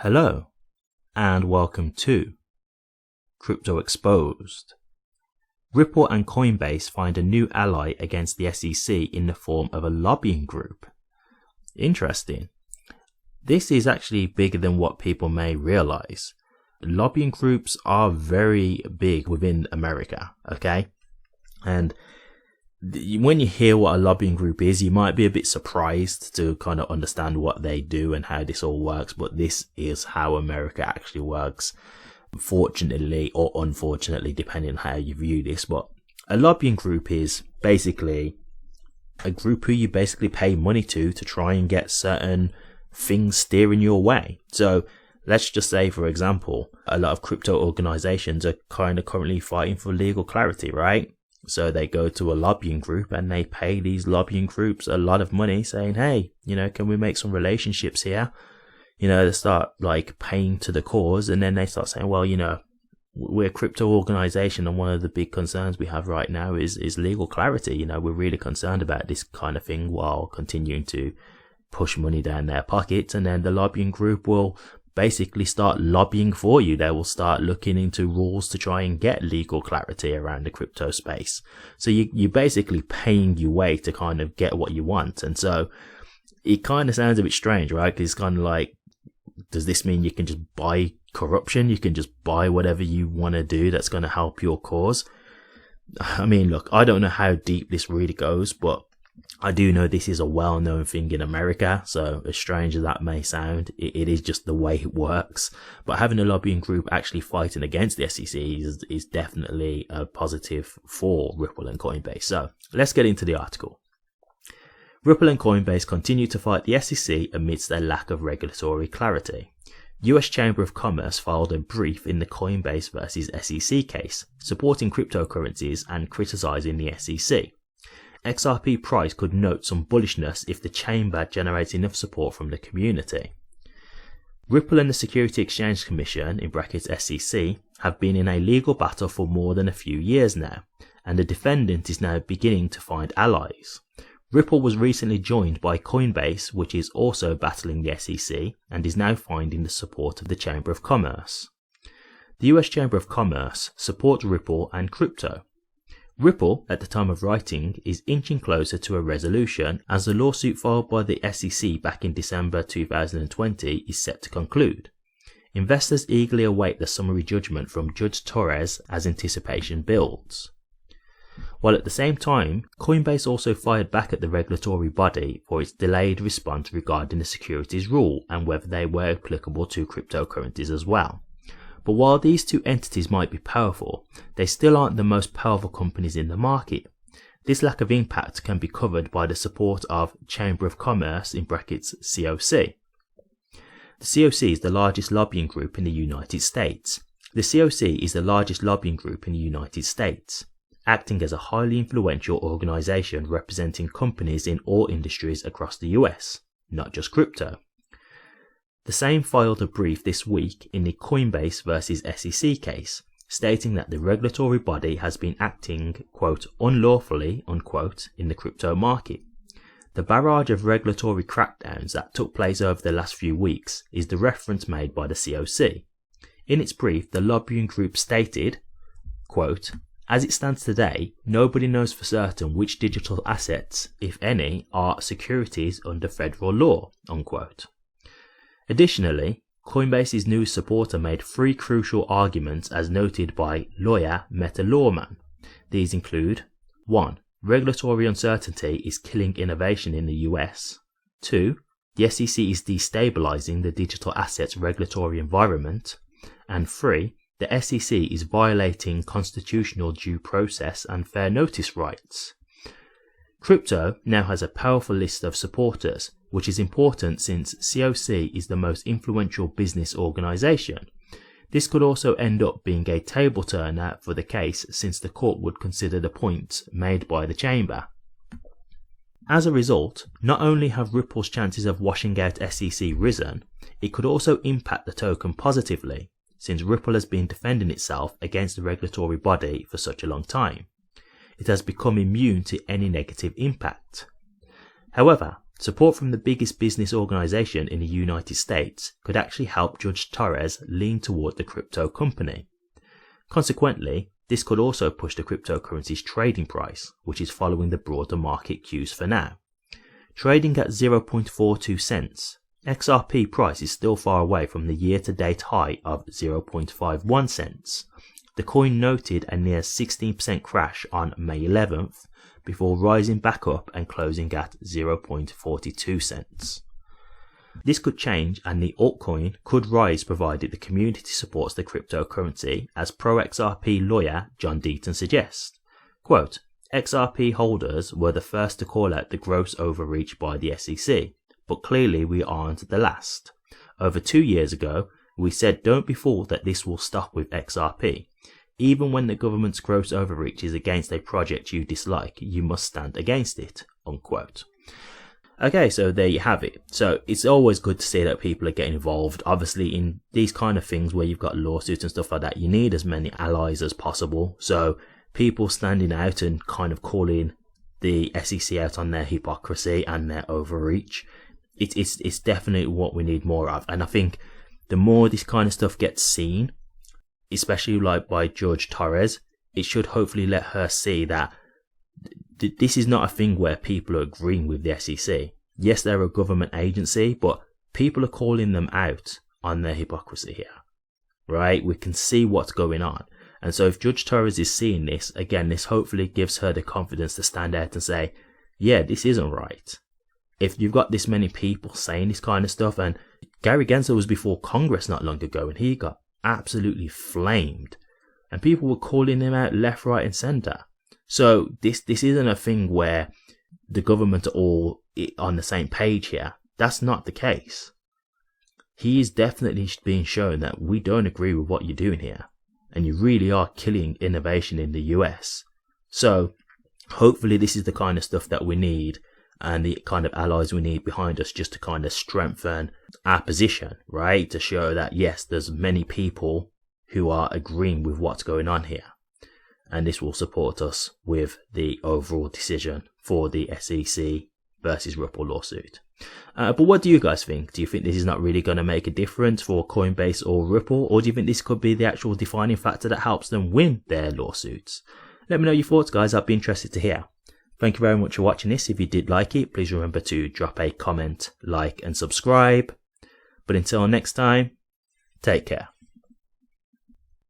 Hello, and welcome to Crypto Exposed. Ripple and Coinbase find a new ally against the SEC in the form of a lobbying group. Interesting. This is actually bigger than what people may realize. Lobbying groups are very big within America, okay? And when you hear what a lobbying group is, you might be a bit surprised to kind of understand what they do and how this all works, but this is how America actually works, fortunately or unfortunately, depending on how you view this. But a lobbying group is basically a group who you basically pay money to try and get certain things steering your way. So let's just say, for example, a lot of crypto organizations are kind of currently fighting for legal clarity, right? So they go to a lobbying group and they pay these lobbying groups a lot of money saying, hey, can we make some relationships here? They start like paying to the cause, and then they start saying, well, we're a crypto organization, and one of the big concerns we have right now is legal clarity. We're really concerned about this kind of thing, while continuing to push money down their pockets. And then the lobbying group will basically start lobbying for you. They will start looking into rules to try and get legal clarity around the crypto space. So you're basically paying your way to kind of get what you want. And so it kind of sounds a bit strange, right? Because it's kind of like, does this mean you can just buy corruption? You can just buy whatever you want to do that's going to help your cause? I mean, look, I don't know how deep this really goes, but I do know this is a well-known thing in America. So as strange as that may sound, it is just the way it works. But having a lobbying group actually fighting against the SEC is definitely a positive for Ripple and Coinbase. So let's get into the article. Ripple and Coinbase continue to fight the SEC amidst their lack of regulatory clarity. US Chamber of Commerce filed a brief in the Coinbase versus SEC case, supporting cryptocurrencies and criticizing the SEC. XRP Price could note some bullishness if the chamber generates enough support from the community. Ripple and the Security Exchange Commission (SEC) have been in a legal battle for more than a few years now, and the defendant is now beginning to find allies. Ripple was recently joined by Coinbase, which is also battling the SEC and is now finding the support of the Chamber of Commerce. The US Chamber of Commerce supports Ripple and crypto. Ripple, at the time of writing, is inching closer to a resolution as the lawsuit filed by the SEC back in December 2020 is set to conclude. Investors eagerly await the summary judgment from Judge Torres as anticipation builds. While at the same time, Coinbase also fired back at the regulatory body for its delayed response regarding the securities rule and whether they were applicable to cryptocurrencies as well. But while these two entities might be powerful, they still aren't the most powerful companies in the market. This lack of impact can be covered by the support of Chamber of Commerce (COC). The COC is the largest lobbying group in the United States. The COC is the largest lobbying group in the United States, acting as a highly influential organization representing companies in all industries across the US, not just crypto. The same filed a brief this week in the Coinbase versus SEC case, stating that the regulatory body has been acting, quote, unlawfully, unquote, in the crypto market. The barrage of regulatory crackdowns that took place over the last few weeks is the reference made by the COC. In its brief, the lobbying group stated, quote, as it stands today, nobody knows for certain which digital assets, if any, are securities under federal law, unquote. Additionally, Coinbase's new supporter made three crucial arguments as noted by lawyer Meta Lawman. These include 1. Regulatory uncertainty is killing innovation in the US. 2. The SEC is destabilizing the digital assets regulatory environment. And 3. The SEC is violating constitutional due process and fair notice rights. Crypto now has a powerful list of supporters, which is important since COC is the most influential business organization. This could also end up being a table turner for the case since the court would consider the points made by the chamber. As a result, not only have Ripple's chances of washing out SEC risen, it could also impact the token positively, since Ripple has been defending itself against the regulatory body for such a long time. It has become immune to any negative impact. However, Support from the biggest business organization in the United States could actually help Judge Torres lean toward the crypto company. Consequently, this could also push the cryptocurrency's trading price, which is following the broader market cues for now. Trading at 0.42 cents, XRP price is still far away from the year-to-date high of 0.51 cents. The coin noted a near 16% crash on May 11th before rising back up and closing at 0.42 cents. This could change and the altcoin could rise provided the community supports the cryptocurrency, as pro-XRP lawyer John Deaton suggests. Quote, XRP holders were the first to call out the gross overreach by the SEC, but clearly we aren't the last. Over 2 years ago, we said don't be fooled that this will stop with XRP. Even when the government's gross overreach is against a project you dislike, you must stand against it. Unquote. Okay, so there you have it. So it's always good to see that people are getting involved. Obviously, in these kind of things where you've got lawsuits and stuff like that, you need as many allies as possible. So people standing out and kind of calling the SEC out on their hypocrisy and their overreach, it's definitely what we need more of. And I think the more this kind of stuff gets seen, especially like by Judge Torres, it should hopefully let her see that this is not a thing where people are agreeing with the SEC. Yes, they're a government agency, but people are calling them out on their hypocrisy here, right? We can see what's going on. And so if Judge Torres is seeing this, again, this hopefully gives her the confidence to stand out and say, yeah, this isn't right. If you've got this many people saying this kind of stuff, and Gary Gensler was before Congress not long ago, and he got absolutely flamed, and people were calling him out left, right, and centre. So this isn't a thing where the government are all on the same page here. That's not the case. He is definitely being shown that we don't agree with what you're doing here, and you really are killing innovation in the US. So hopefully this is the kind of stuff that we need, and the kind of allies we need behind us, just to kind of strengthen our position, right? To show that yes, there's many people who are agreeing with what's going on here. And this will support us with the overall decision for the SEC versus Ripple lawsuit. But what do you guys think? Do you think this is not really going to make a difference for Coinbase or Ripple? Or do you think this could be the actual defining factor that helps them win their lawsuits? Let me know your thoughts, guys. I'd be interested to hear. Thank you very much for watching this. If you did like it, please remember to drop a comment, like, and subscribe. But until next time, take care.